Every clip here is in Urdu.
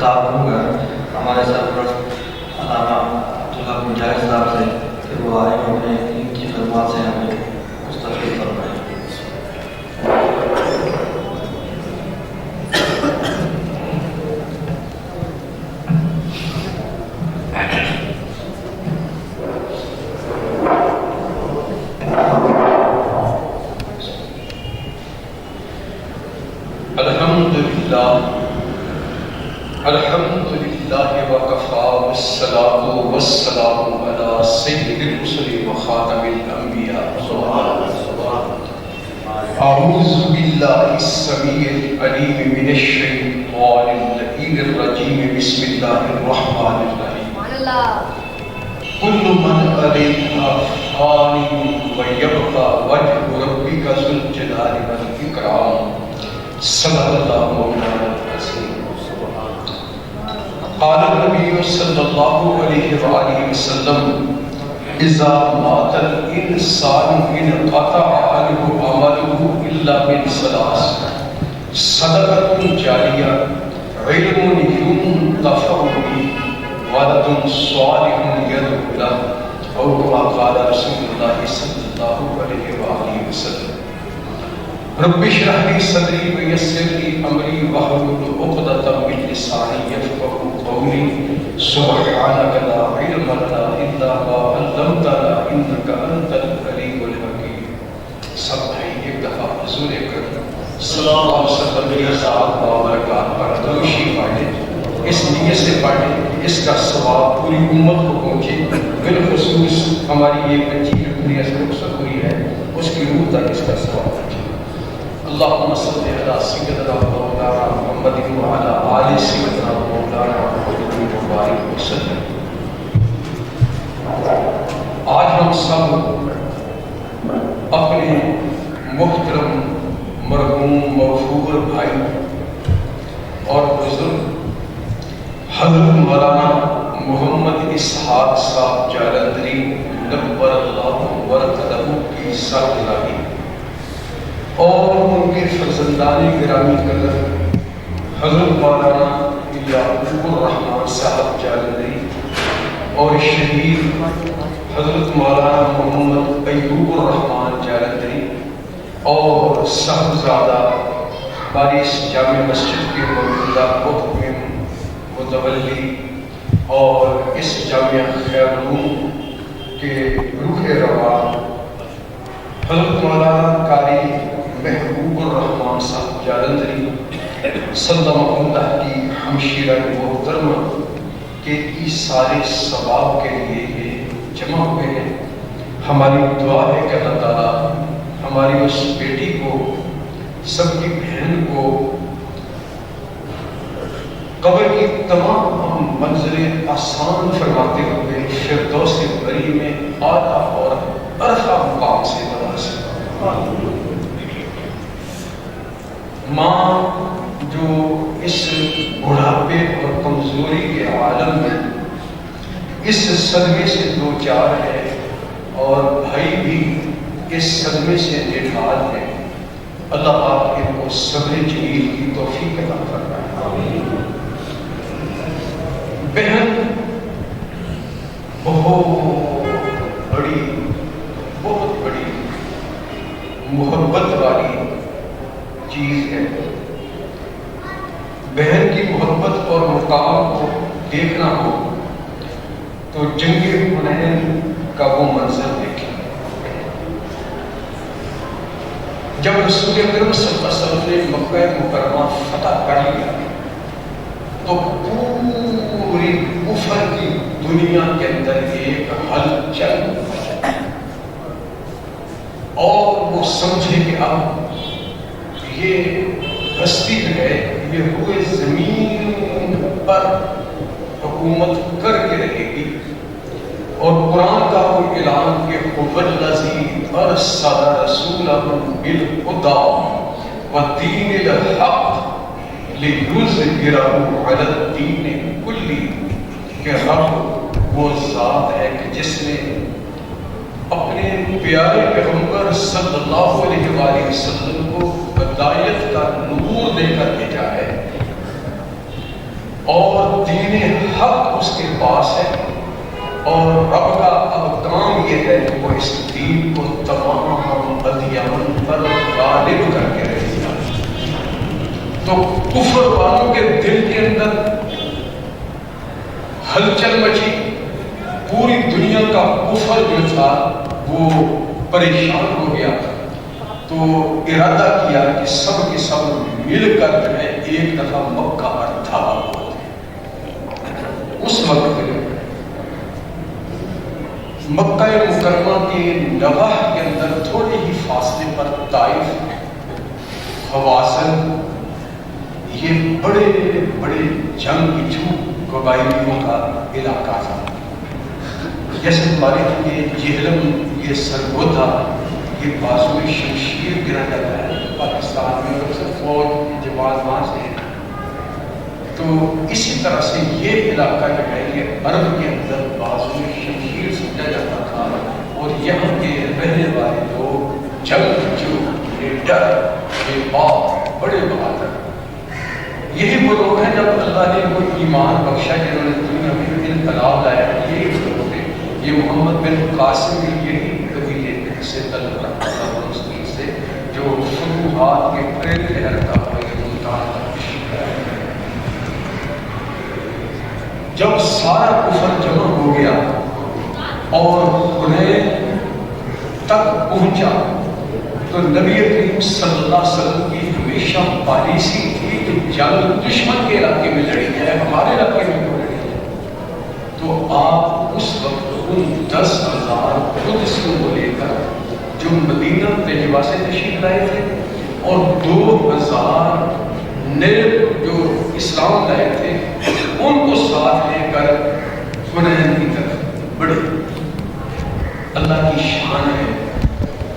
خطاب کروں گا ہمارے سرپرست علامہ عبدالحق مجاہد صاحب سے کہ وہ آئے اپنے ان کی خدمات سے ہمیں مستفید فرمائیں۔ الحمدللہ وکفا والصلاة والسلام علی سید الرسل وخاتم الانبیاء اعوذ باللہ السمیع العلیم من الشیطان اللعین الرجیم بسم اللہ الرحمن الرحیم کل من علیہا فان ویبقى وجہ ربک ذو الجلال والاکرام صدق اللہ مولانا العظیم۔ قال النبی صلی اللہ علیہ وآلہ وسلم اذا مات الانسان انقطع عنہ عمله الا من ثلاث صدقۃ جاریہ علم ينتفع به ولد صالح يدعو له او كما قال رسول اللہ صلی اللہ علیہ وآلہ وسلم۔ رب اشرح لي صدري ويسر لي امري واحلل عقدة من لساني يفقهوا قولي سبحانك لا علم لنا الا ما علمتنا انك انت العليم الحكيم۔ سب بھائی ایک دفعہ حضور اکرم صلی اللہ علیہ وسلم کی ذات بابرکات پر درود شریف پڑھیں، اس نیت سے پڑھیں اس کا ثواب پوری امت کو پہنچے، بالخصوص ہماری یہ بچی جو رخصت ہوئی ہے اس کی روح تک اس کا ثواب پہنچے۔ اللہم صلی علی سیدنا مولانا محمد وعلی آل سیدنا مولانا محمد وبارک وسلم۔ آج ہم سب اپنے محترم مرحوم مغفور بھائی اور بزرگ حضرت مولانا محمد اسحاق صاحب جالندری نبر اللہ ورکتہ کی سالگرہ اور ان کے فرزندان گرامی قدر حضرت مولانا یعقوب الرحمن صاحب جالندری اور شہید حضرت مولانا محمد ایوب الرحمن جالندری اور صاحبزادہ بارش جامع مسجد کے موجودہ محتمم متولی اور اس جامعہ خیر العلوم کے روح رواں حضرت مولانا قاری محبوب الرحمن صاحب جالندری صلی اللہ کی ہمشیرہ محترمہ کے ایثار ثواب کے لیے یہ جمع ہوئے ہیں۔ ہماری دعا ہے کہ اللہ تعالیٰ ہماری اس بیٹی کو، سب کی بہن کو قبر کی تمام منزلیں آسان فرماتے ہوئے فردوس بری میں اعلیٰ اور ارفع مقام سے نوازے۔ ماں جو اس بڑھاپے اور کمزوری کے عالم میں اس صدمے سے دو چار ہے اور بھائی بھی اس صدمے سے نڈھال ہے، اللہ پاک ان کو صبر جمیل کی توفیق عطا فرمائے۔ بہن بہت بڑی محبت والی چیز ہے۔ بہن کی محبت اور مقام کو دیکھنا ہو تو جنگ حنین کا وہ منظر دیکھیں جب رسول اکرم صلی اللہ علیہ وسلم نے مکہ مکرمہ فتح کر لیا تو پوری کفر کی دنیا کے اندر ایک ہلچل اور وہ سمجھے کہ اب یہ ہستی ہے، یہ ہوئے زمین پر حکومت کر کے رہے گی، اور قرآن کا وہ اعلان کہ وَالَّذِي أَرْسَلَ رَسُولَهُ بِالْهُدَىٰ وَدِينِ الْحَقِّ لِيُظْهِرَهُ عَلَى الدِّينِ كُلِّهِ کہ رب وہ ذات ہے کہ جس نے اپنے پیارے پیغمبر صلی اللہ علیہ وآلہ وسلم کو ہدایت کا نور دے کر بھیجا ہے، اور اس کے پاس ہے، اور رب کا اب کام یہ ہے کہ وہ اس دین کو تمام ادیان پر غالب کر کے رہے گا۔ تو کفر والوں کے دل کے اندر ہلچل مچی، پوری دنیا کا کفر جو تھا وہ پریشان ہو گیا، تو ارادہ کیا کہ سب کے سب مل کر جو ہے ایک دفعہ مکہ پر دھاوا ہو۔ اس وقت مکہ مکرمہ کے نواح کے اندر تھوڑے ہی فاصلے پر طائف، حوازن، یہ بڑے بڑے جنگجو قبائلیوں کا علاقہ تھا۔ جیسے ہمارے یہ جہلم، یہ سرگودا، یہ بازو شمشیر گرا جاتا ہے پاکستان میں، اور اکثر فوج جواز وہاں سے ہیں، تو اسی طرح سے یہ علاقہ جو ہے یہ عرب کے اندر بازو شمشیر سمجھا جاتا تھا، اور یہاں کے رہنے والے لوگ جنگجو، لیڈر، بے باک، بڑے بہادر، یہی وہ لوگ ہیں جب اللہ نے وہ ایمان بخشا جنہوں نے دنیا میں انقلاب لایا، یہی لوگ ہیں۔ یہ محمد بن قاسم یہی قبیلے سے تعلق رکھتا تھا مسلم سے، جو فتوحات کے بڑے لہر کا ملتان کا تشریف لایا۔ جب سارا کفر جمع ہو گیا اور انہیں تک پہنچا، تو نبی کریم صلی اللہ علیہ وسلم کی ہمیشہ پالیسی تھی کہ جنگ دشمن کے علاقے میں لڑی جائے، ہمارے علاقے میں کیوں لڑی جائے؟ تو آپ اس وقت ان 10,000 قدسیوں کو لے کر جو مدینہ طیبہ سے تشریف لائے تھے، اور 2,000 نئے جو اسلام لائے تھے، ان کو ساتھ لے کر حنین کی طرف بڑھے۔ اللہ کی شان ہے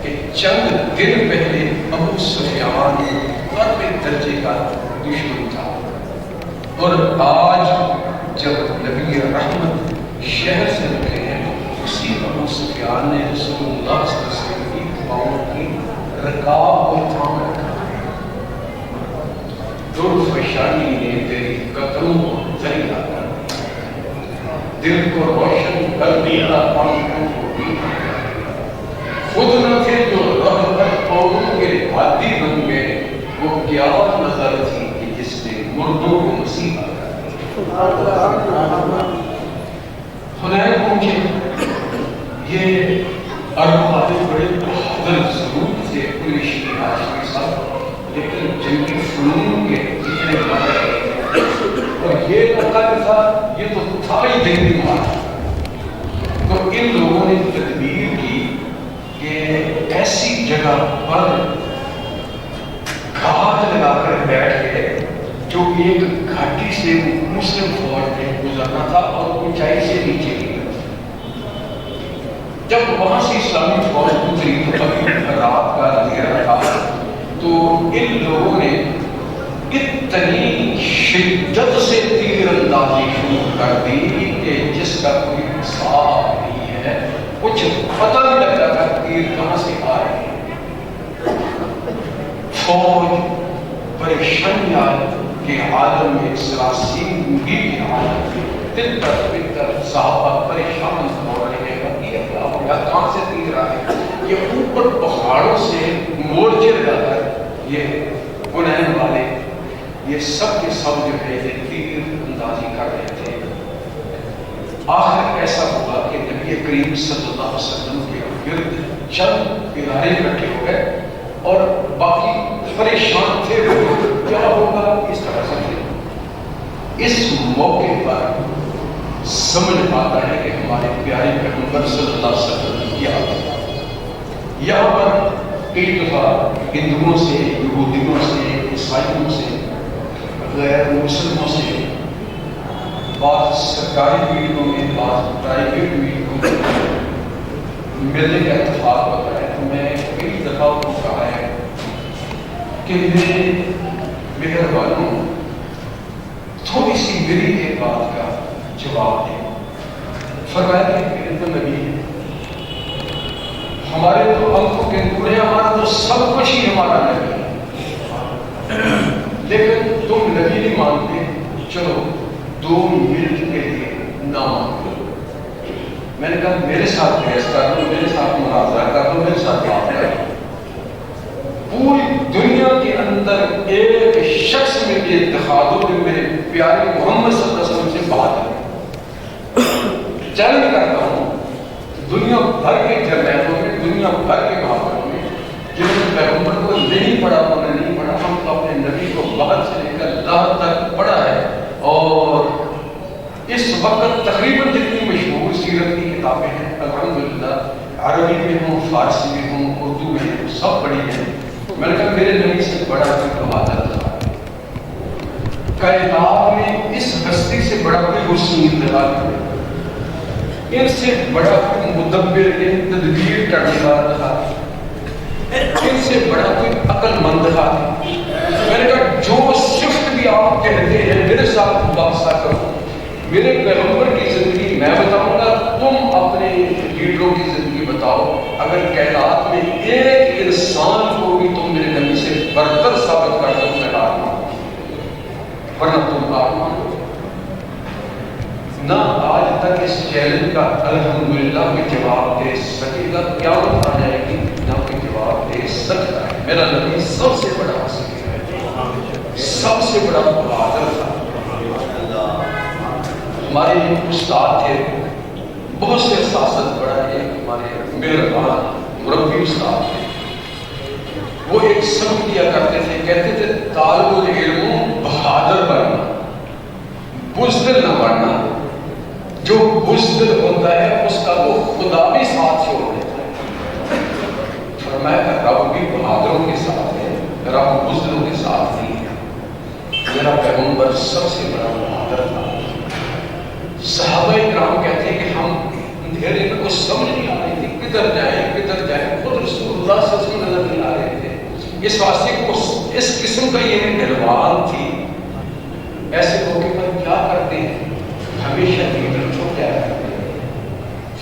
کہ چند دن پہلے ابو سفیان قرب درجے کا دشمن تھا، اور آج جب نبی رحمت شہر سے نکلے ہیں، اسی ابو سفیان نے رسول اللہ صلی اللہ علیہ وسلم کی پاؤں کی رکاب کو تھام رکھا۔ درفشانی نے تیری قدموں کو ذریعہ کر دیا، دل کو روشن کر دیا، آنکھوں کو بھی خود نہ تھے جو رحمت قوموں کے وادی بن گئے، وہ کیا نظر تھی کہ جس نے مردوں کو مسیح حنین پہنچے۔ یہ عرب والے بڑے بہادر ضرور تھے قریشی ہاشمی صاحب، لیکن جنگی فنون کے اتنے ماہر، اور یہ موقع جو تھا یہ تو تھا ہی جنگی ماہر۔ تو ان لوگوں نے تدبیر کی کہ ایسی جگہ پر گھات لگا کر بیٹھ گئے جو ایک گھاٹی سے مسلم فوج نے گزرنا تھا اور اونچائی سے نیچے گئی۔ جب وہاں سے اسلامی فوج گزری تو ابھی رات کا اندھیرا تھا، تو ان لوگوں نے اتنی شدت سے تیر اندازی شروع کر دی کہ جس کا کوئی حساب نہیں ہے، کچھ پتہ نہیں لگتا تھا تیر کہاں سے آ رہے ہیں۔ فوج پریشانیاں کے عالم میں، سراسیمگی کے عالم میں، دل پر صحابہ پریشان ہو رہے ہیں، یہ کیا ہو گیا، کہاں سے تیر آ رہے ہیں؟ یہ اوپر پہاڑوں سے مورچے لگا کر یہ حنین والے یہ سب کے سب جو ہے یہ تیر اندازی کر رہے تھے۔ آخر ایسا ہوا کہ نبی کریم صلی اللہ علیہ وسلم کے گرد چند ادارے اکٹھے ہو گئے، اور باقی پریشان تھے وہ کیا ہوگا اس طرح سے تھے۔ اس موقع پر سمجھ آتا ہے کہ ہمارے پیارے پیغمبر صلی اللہ علیہ وسلم کیا یہاں پر کئی دفعہ ہندوؤں سے، یہودیوں سے، عیسائیوں سے، غیر مسلموں سے، بعض سرکاری میٹنگوں میں، بعض پرائیویٹ میٹنگوں میں ملنے کا اتفاق ہوتا ہے۔ تو میں کئی دفعہ کو کہا ہے کہ میرے مہربانوں تھوڑی سی میری ایک بات کا جواب دیں۔ فرمایا کہ میرے تو نبی ہے، ہمارے تو آنکھوں کے نور ہے، ہمارا تو سب کچھ ہی ہمارا نبی ہے، لیکن تم نبی نہیں مانتے، چلو 2 منٹ کے لیے نہ مانتے. میں نے کہا میرے ساتھ بحث کر دو, میرے ساتھ مناظرہ کر دو, میرے ساتھ بات کر دو. پوری دنیا کے اندر ایک شخص میں بھی اتحاد ہو کہ میرے پیارے محمد صلی اللہ علیہ وسلم سے بات کرے. چیلنج کرتا ہوں دنیا بھر کے جرنیلوں میں, دنیا بھر کے محاوروں میں جنہوں نے پیغمبر کو نہیں پڑھا, انہوں نے نہیں پڑھا, ہم تو اپنے نبی کو باہر سے لے کر لاہور تک پڑھا ہے. اور اس وقت تقریباً جتنی مشہور سیرت کی کتابیں ہیں الحمدللہ, عربی میں ہوں, فارسی میں ہوں, اردو میں ہوں, سب پڑھی ہیں. میں نے کہا میرے نبی سے بڑا کوئی بہادر تھا کائنات میں, اس ہستی سے بڑا کوئی حسین انتقال ہے, ان سے بڑا کوئی مدبر, تدبیر کرنے والا تھا, ان سے بڑا کوئی عقل مند تھا. میں نے کہا جو صفت بھی آپ کہتے ہیں میرے ساتھ مباحثہ کرو, میرے پیغمبر کی زندگی میں بتاؤں گا, تم اپنے لیڈروں کی زندگی بتاؤ. اگر کائنات میں ایک انسان کو بھی تم میرے نبی سے برتر ثابت کر دو میں ہار مانو, ورنہ تم ہار مانو. نہ آج تک اس چیلنج کا الحمدللہ کوئی جواب دے سکے گا, کیا آ جائے گی, نہ کوئی جواب دے سکتا ہے. میرا نبی سب سے بڑا حسین ہے, سب سے بڑا بہادر تھا. ہمارے استاد تھے, بہت سے سیاست پڑھائے, ہمارے مہربان مربی استاد تھے. وہ ایک سبق دیا کرتے تھے, کہتے تھے طالب العلم بہادر بننا, بزدل نہ بننا. جو بزدل ہوتا ہے اس کا وہ خدا بھی ساتھ چھوڑ دیتا ہے. فرمایا کہ رب بھی بہادروں کے ساتھ ہے, رب بزدلوں کے ساتھ نہیں ہے. میرا پیغمبر سب سے بڑا بہادر تھا. صحابہ کرام کہتے ہیں کہ ہم اندھیرے میں کچھ سمجھ نہیں آ رہی تھی, کدھر جائیں, خود رسول اللہ صلی اللہ علیہ وسلم نظر نہیں آ رہے تھے. اس واسطے کو اس قسم کا یہ عنوان تھی. ایسے موقع پر کیا کرتے ہیں, ہمیشہ لیڈر کو کیا کرتے ہیں,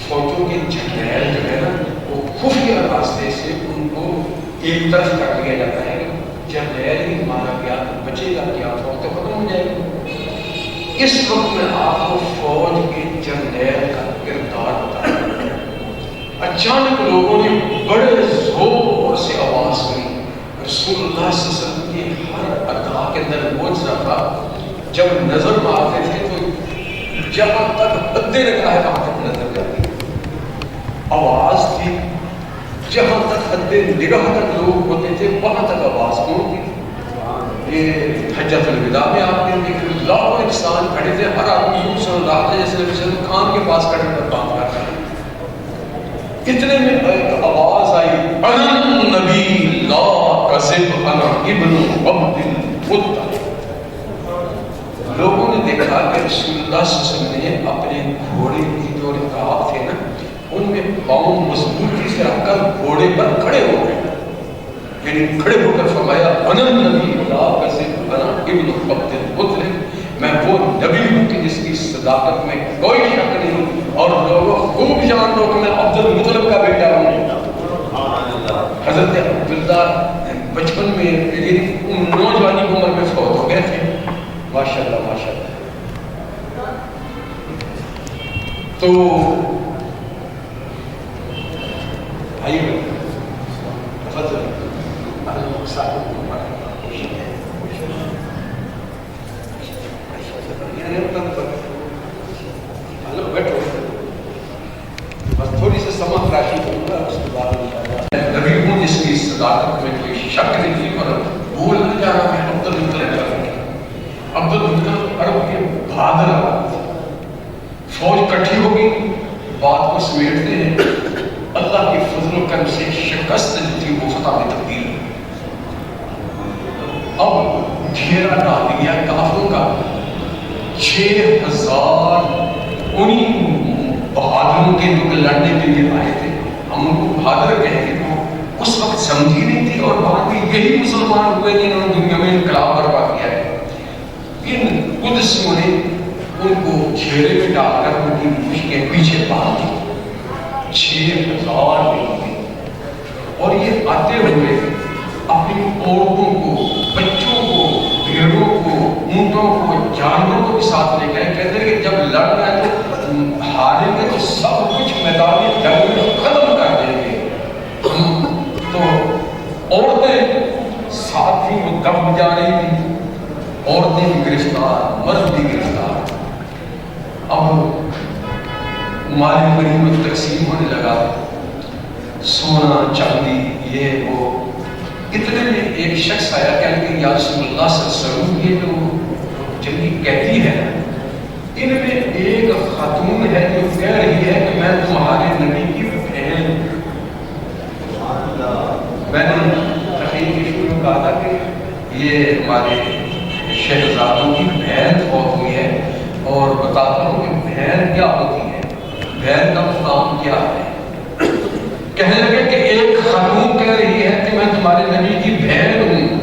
فوجوں کے جرنیل جو ہے نا وہ خفیہ راستے سے ان کو ایک طرف کر لیا جاتا ہے. جرنیل ہی مارا گیا تو بچے گا کیا, فوج تو ختم ہو جائے گی. اس وقت میں آپ کو فوج کے جرنیل کا کردار بتایا. اچانک لوگوں نے بڑے زور سے آواز سنی. رسول اللہ صلی اللہ علیہ وسلم کی ہر ادا کے اندر موجزہ تھا. جب نظر مارتے تھے تو جہاں تک حد نگاہ ہے وہاں تک نظر جاتی. آواز تھی, جہاں تک حد نگاہ تک لوگ ہوتے تھے وہاں تک آواز پہنچتی تھی. یہ حجۃ الوداع میں آپ نے دیکھا لاکھوں انسان کھڑے تھے, ہر آدمی صلی اللہ علیہ وسلم خان کے پاس کھڑے کر بات کر رہے ہیں. اتنے میں ایک آواز آئی, انا النبی لا کذب انا ابن عبد المطلب. لوگوں نے دیکھا کہ رسول اللہ صلی اللہ علیہ وسلم نے اپنے گھوڑے کی جو رکاب تھے نا ان میں پاؤں مضبوطی سے رکھ کر گھوڑے پر کھڑے ہو گئے, یعنی کھڑے ہو کر فرمایا انا النبی لا کذب انا ابن عبد المطلب. میں وہ نبی ہوں کہ جس کی صداقت میں کوئی شک نہیں, اور لوگوں خوب جان لو کہ میں عبد المطلب کا بیٹا ہوں. حضرت عبداللہ بچپن میں نوجوانی کی عمر میں فوت ہو گئے تھے. ماشاءاللہ ماشاءاللہ. تو آئیے تفضل بیٹھو, بس تھوڑی سی سما راشی کروں گا, اس کے بعد نبی ہوں جس کی صداقت میں کوئی شک نہیں تھی. اور بھول نہ جانا میں عبد المطلب کا بیٹا. عبد المطلب عرب کے بہادر آباد. فوج کٹھی ہوگی, بات کو سمیٹتے ہیں, اللہ کے فضل و کرم سے شکست جو تھی وہ فتح میں تبدیل ہوئی. اب گھیرا ڈال دیا کافروں کا. 6000 انہیں بہادروں کے جو لڑنے کے لیے آئے تھے, ہم ان کو بہادر کہیں گے تو اس وقت سمجھی نہیں تھی. اور بعد میں یہی مسلمان ہوئے جنہوں نے دنیا میں انقلاب برپا کیا ہے. ان قدسیوں نے ان کو گھیرے میں ڈال کر ان کی مشکیں پیچھے باندھ دی. 6000 لوگ تھے, اور یہ آتے ہوئے اپنی عورتوں کو, بچوں کو, بھیڑوں کو, اونٹوں کو, جانوروں کو بھی ساتھ لے گئے. کہتے ہیں کہ جب لڑ رہے تو میدان جنگ میں ختم کر دیں گے. ہم تو عورتیں ساتھ ہی وہ دب جا رہی تھی, عورتیں بھی گرفتار, مرد بھی گرفتار. اب مال غنیمت تقسیم ہونے لگا, سونا چاندی یہ وہ. اتنے میں ایک شخص آیا کہنے کہ یا رسول اللہ صلی اللہ علیہ وسلم, یہ جو جنگی قیدی ہے ان میں ایک خاتون ہے جو کہہ رہی ہے کہ میں تمہارے نبی کی بہن. میں نے تقریر کی شروع میں کہا تھا کہ یہ ہمارے شہزادوں کی بہن فوت ہوئی ہے, اور بتاتا ہوں کہ بہن کیا ہوتی ہے, بہن کا مقام کیا ہے. کہنے لگے کہ ایک خاتون کہہ رہی ہے کہ میں تمہارے نبی کی بہن ہوں.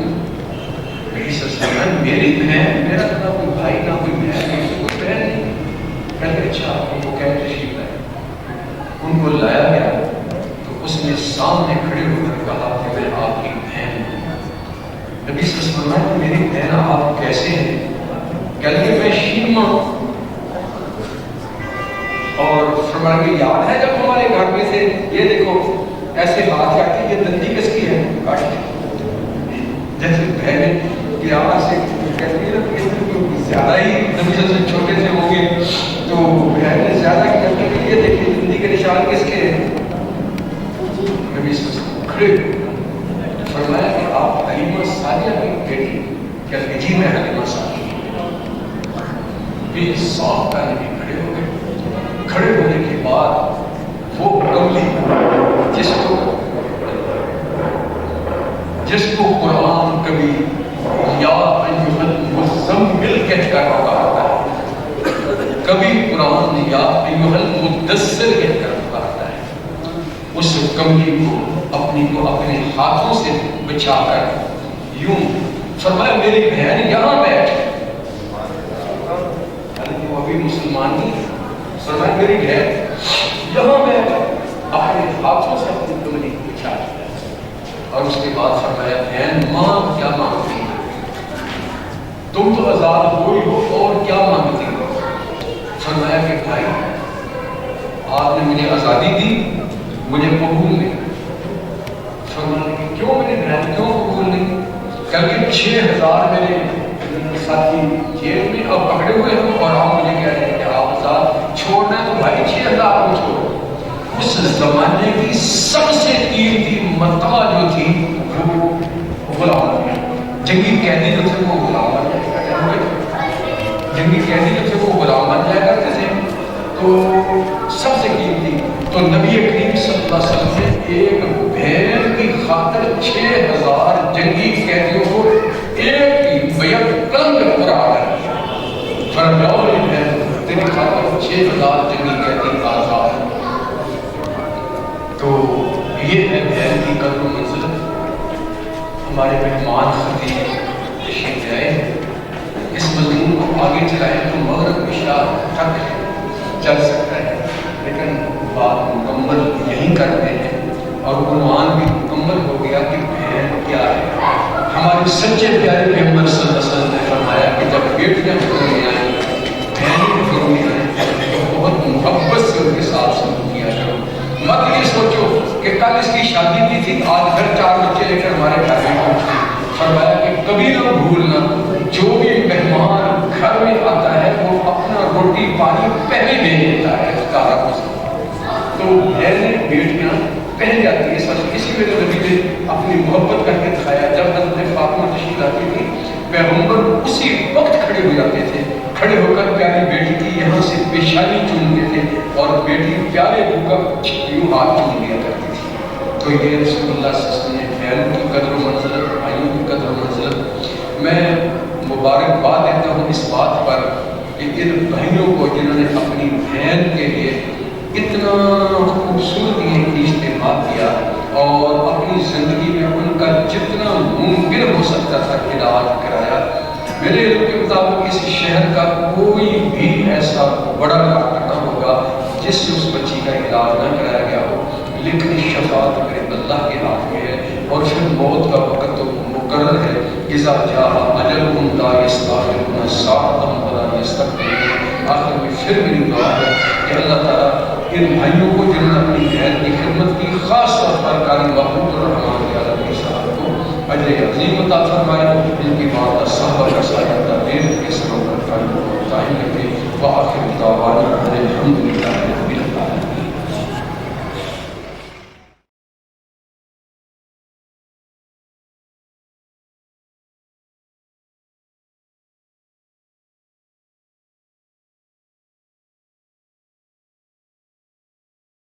میری بہن, میرا نہ کوئی بھائی نہ کوئی بہن, کوئی بہن نہیں. کہتے اچھا ان کو کہہ تشریف لائے. ان کو لایا گیا تو اس نے سامنے کھڑے ہو کر کہا کہ میں آپ کی بہن ہوں. نبی صلی اللہ علیہ وسلم, میری بہن آپ کیسے ہیں؟ کہتے ہیں میں شیما ہوں. اور فرمایا کہ یاد ہے جب ہمارے گھر میں سے یہ دیکھو ایسے ہاتھ آتی, یہ دندی کس کی ہے؟ کاٹ جیسے بہن کہ آواز سے کہتی ہے زیادہ ہی نبی صلی اللہ علیہ وسلم چھوٹے سے ہوں گے تو بہن نے زیادہ کہتے ہیں کہ یہ دیکھیے زندگی کے نشان کس کے ہیں؟ نبی صلی اللہ علیہ وسلم کھڑے فرمایا کہ آپ حلیمہ سعدیہ کی بیٹی. کہتے ہیں جی میں حلیمہ سعدیہ. بھی صاحب کا نبی کھڑے ہو گئے. کھڑے ہونے کے بعد وہ کملی جس کو قرآن کبھی یا ایھا المزمل کہہ کر پکارتا ہے, کبھی قرآن یا ایھا المدثر کہہ کر پکارتا ہے, اس کملی کو اپنے ہاتھوں سے بچا کر یوں فرمایا میری بہن یہاں بیٹھ. وہ ابھی مسلمان نہیں, فرمایا میری بہن یہاں بیٹھ. اپنے ہاتھوں سے اپنی کملی کو بچا دیا. اور اس کے بعد فرمایا بہن ماں کیا مانگتی ہے؟ تم تو آزاد ہوئی ہو اور کیا مانگتی ہو؟ فرمایا کہ بھائی آپ نے مجھے آزادی دی, مجھے قبول نہیں. فرمایا کہ کیوں میری بہن کیوں قبول نہیں؟ کیونکہ 6000 میرے ساتھی جیل میں اب پکڑے ہوئے ہیں اور آپ مجھے کہہ رہے ہیں کہ آپ آزاد چھوڑنا ہے تو بھائی 6000 کو چھوڑو. اس زمانے کی سب سے قیمتی متاع جو تھی وہ غلام تھی. جنگی قیدی جو تھے وہ غلام بن جایا کرتے تھے, جنگی قیدی جو تھے وہ غلام بن جایا کرتے تھے. تو سب سے قیمتی تو نبی کریم صلی اللہ علیہ وسلم نے ایک بہن کی خاطر 6000 جنگی قیدیوں کو ایک ہی بیعت قلم میں پورا کر دیا. فرمایا بہن تیری خاطر 6000 جنگی قیدی آزاد. تو یہ ہے بہن کی قدر و منزلت. ہمارے مہمان خطیب تشریف لائے, اس مضمون کو آگے چلائیں تو مغرب عشاء تک چل سکتا ہے, لیکن بات مکمل یہیں کرتے ہیں اور عنوان بھی مکمل ہو گیا کہ بہن کیا ہے. ہمارے سچے پیارے پیغمبر صلی اللہ علیہ وسلم نے فرمایا کہ جب بیٹیاں گھروں میں آئیں, بہنیں گھروں میں آئیں تو بہت محبت سے ان کے ساتھ سلوک کیا کرو. مت یہ سوچو کہ کل اس کی شادی بھی تھی, آج گھر 4 بچے لے کر ہمارے گھر میں پہنچے. فرمایا کہ کبھی نہ بھولنا جو بھی مہمان گھر میں آتا ہے وہ اپنا روٹی پانی پہلے دے دیتا ہے افطار کو. تو بہنیں بیٹیاں پہن جاتی ہے سب. اسی میں تو نبی نے اپنی محبت کر کے دکھایا. جب حضرت فاطمہ تشریف لاتی تھی پیغمبر اسی وقت کھڑے ہو جاتے تھے, کھڑے ہو کر پیاری بیٹی کی یہاں سے پیشانی چومتے تھے اور بیٹی پیارے ابو کا یوں ہاتھ چوم لیا کرتی تھی. تو یہ رسول اللہ صلی اللہ علیہ وسلم نے بہنوں کی قدر و منزلت, بھائیوں کی قدر و منزلت. میں مبارکباد دیتا ہوں اس بات پر کہ ان بہنوں کو جنہوں نے اپنی بہن کے لیے اتنا خوبصورتی کی استعمال کیا اور اپنی زندگی میں ان کا جتنا ممکن ہو سکتا تھا علاج کرایا. میرے علم کے مطابق اس شہر کا کوئی بھی ایسا بڑا ڈاکٹر نہ ہوگا جس سے اس بچی کا علاج نہ کرایا گیا ہو, لیکن شفاعت کرے اللہ کے ہاتھ میں ہے. اور پھر موت کا وقت تو مقرر ہے. اذا جاء اجلهم لا يستأخرون ساعة ولا يستقدمون. آخر میں پھر میری دعا ہے کہ اللہ تعالیٰ ان بھائیوں کو جنہوں نے اپنی بہن کی خدمت کی، خاص طور پر قاری محمود الرحمان کے عالمی صاحب کو اجر عظیم عطا فرمائے، ان کی والدہ صاحبہ کا سایہ دے،